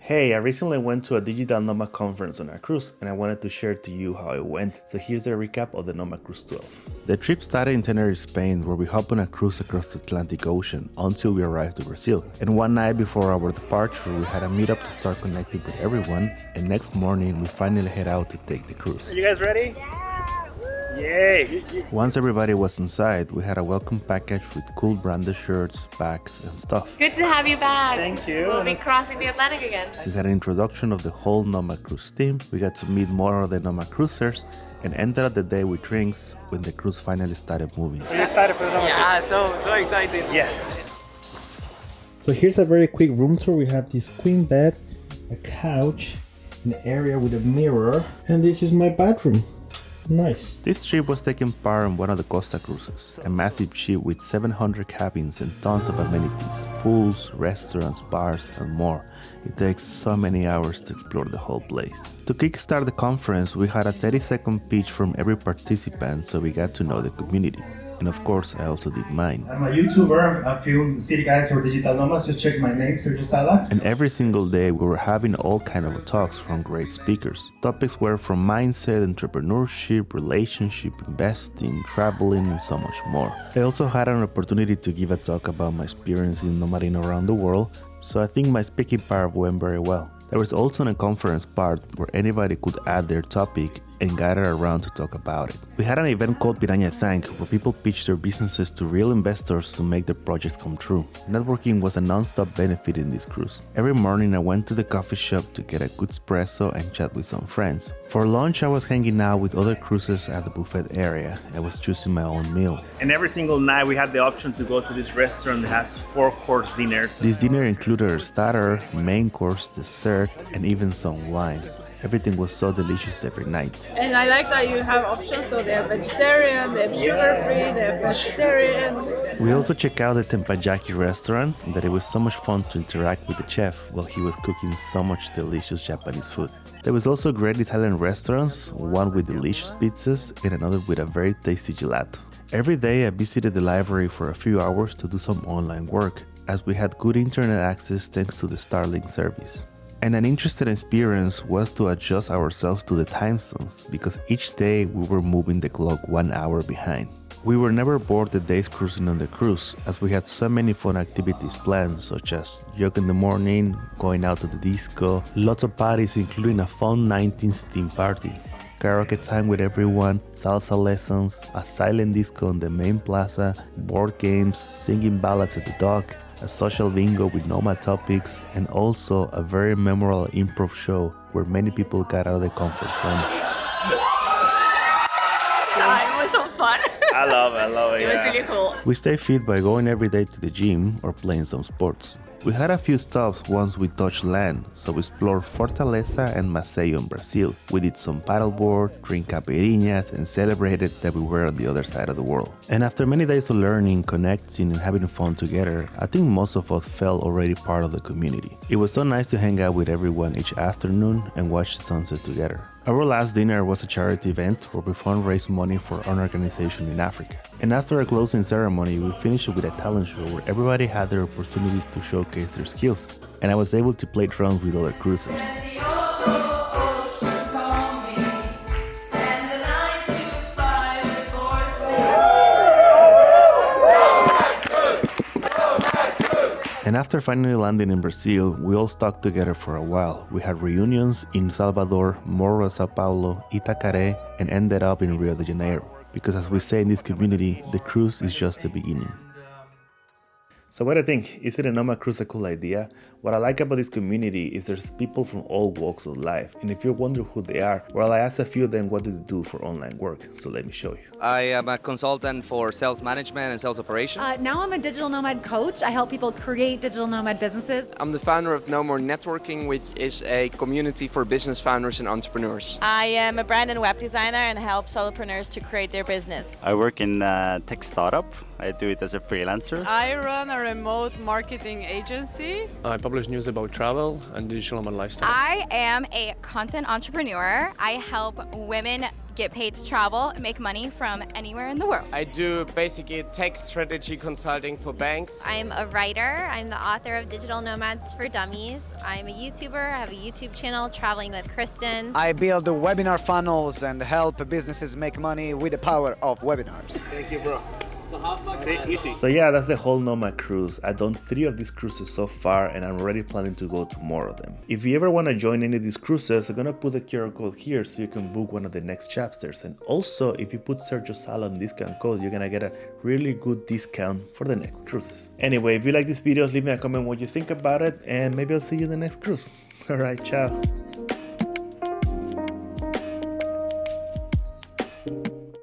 Hey, I recently went to a digital Nomad conference on a cruise and I wanted to share to you how it went. So here's a recap of the Nomad Cruise 12. The trip started in Tenerife, Spain, where we hopped on a cruise across the Atlantic Ocean until we arrived in Brazil. And one night before our departure, we had a meetup to start connecting with everyone, and next morning we finally head out to take the cruise. Are you guys ready? Yay! Once everybody was inside, we had a welcome package with cool branded shirts, bags, and stuff. Good to have you back. Thank you. We'll be crossing the Atlantic again. We had an introduction of the whole Nomad Cruise team, we got to meet more of the Nomad cruisers, and ended up the day with drinks when the cruise finally started moving. Are you excited for the Nomad Yeah, Cruise? so excited. Yes. So here's a very quick room tour. We have this queen bed, a couch, an area with a mirror, and this is my bathroom. Nice. This trip was taking part on one of the Costa cruises, a massive ship with 700 cabins and tons of amenities, pools, restaurants, bars, and more. It takes so many hours to explore the whole place. To kickstart the conference, we had a 30-second pitch from every participant so we got to know the community. And of course, I also did mine. I'm a YouTuber. I film city guides for digital nomads. Just check my name, Sergio Sala. And every single day, we were having all kinds of talks from great speakers. Topics were from mindset, entrepreneurship, relationship, investing, traveling, and so much more. I also had an opportunity to give a talk about my experience in nomading around the world, so I think my speaking part went very well. There was also a conference part where anybody could add their topic and gather around to talk about it. We had an event called Piranha Tank where people pitched their businesses to real investors to make their projects come true. Networking was a non-stop benefit in this cruise. Every morning I went to the coffee shop to get a good espresso and chat with some friends. For lunch I was hanging out with other cruisers at the buffet area. I was choosing my own meal. And every single night we had the option to go to this restaurant that has 4-course dinners. This dinner included a starter, main course, dessert, and even some wine. Everything was so delicious every night. And I like that you have options, so they have vegetarian, they have sugar-free, they have pescatarian. We also checked out the Tempajaki restaurant, and that it was so much fun to interact with the chef while he was cooking so much delicious Japanese food. There was also great Italian restaurants, one with delicious pizzas and another with a very tasty gelato. Every day I visited the library for a few hours to do some online work, as we had good internet access thanks to the Starlink service. And an interesting experience was to adjust ourselves to the time zones, because each day we were moving the clock 1 hour behind. We were never bored the days cruising on the cruise, as we had so many fun activities planned, such as yoga in the morning, going out to the disco, lots of parties including a fun 19th theme party, karaoke time with everyone, salsa lessons, a silent disco on the main plaza, board games, singing ballads at the dock, a social bingo with Nomad topics, and also a very memorable improv show where many people got out of their comfort zone. It was so fun. I love it. It was really cool. We stay fit by going every day to the gym or playing some sports. We had a few stops once we touched land, so we explored Fortaleza and Maceió in Brazil. We did some paddleboard, drink caipirinhas, and celebrated that we were on the other side of the world. And after many days of learning, connecting, and having fun together, I think most of us felt already part of the community. It was so nice to hang out with everyone each afternoon and watch the sunset together. Our last dinner was a charity event where we fundraised money for an organization in Africa. And after a closing ceremony, we finished with a talent show where everybody had their opportunity to showcase their skills. And I was able to play drums with other cruisers. And after finally landing in Brazil, we all stuck together for a while. We had reunions in Salvador, Morro, Sao Paulo, Itacaré, and ended up in Rio de Janeiro. Because as we say in this community, the cruise is just the beginning. So what do you think? Is it a Nomad Cruise a cool idea? What I like about this community is there's people from all walks of life. And if you're wondering who they are, well, I asked a few of them what do they do for online work. So let me show you. I am a consultant for sales management and sales operations. Now I'm a digital nomad coach. I help people create digital nomad businesses. I'm the founder of No More Networking, which is a community for business founders and entrepreneurs. I am a brand and web designer and help solopreneurs to create their business. I work in a tech startup. I do it as a freelancer. I run a remote marketing agency. I publish news about travel and digital nomad lifestyle. I am a content entrepreneur. I help women get paid to travel and make money from anywhere in the world. I do basically tech strategy consulting for banks. I'm a writer. I'm the author of Digital Nomads for Dummies. I'm a YouTuber. I have a YouTube channel, Traveling with Kristen. I build webinar funnels and help businesses make money with the power of webinars. Thank you, bro. Easy. So yeah, that's the whole Nomad cruise. I've done 3 of these cruises so far and I'm already planning to go to more of them. If you ever want to join any of these cruises, I'm gonna put the QR code here so you can book one of the next chapters. And also, if you put Sergio Sala on discount code, you're gonna get a really good discount for the next cruises. Anyway, if you like this video, leave me a comment what you think about it and maybe I'll see you in the next cruise. Alright, ciao.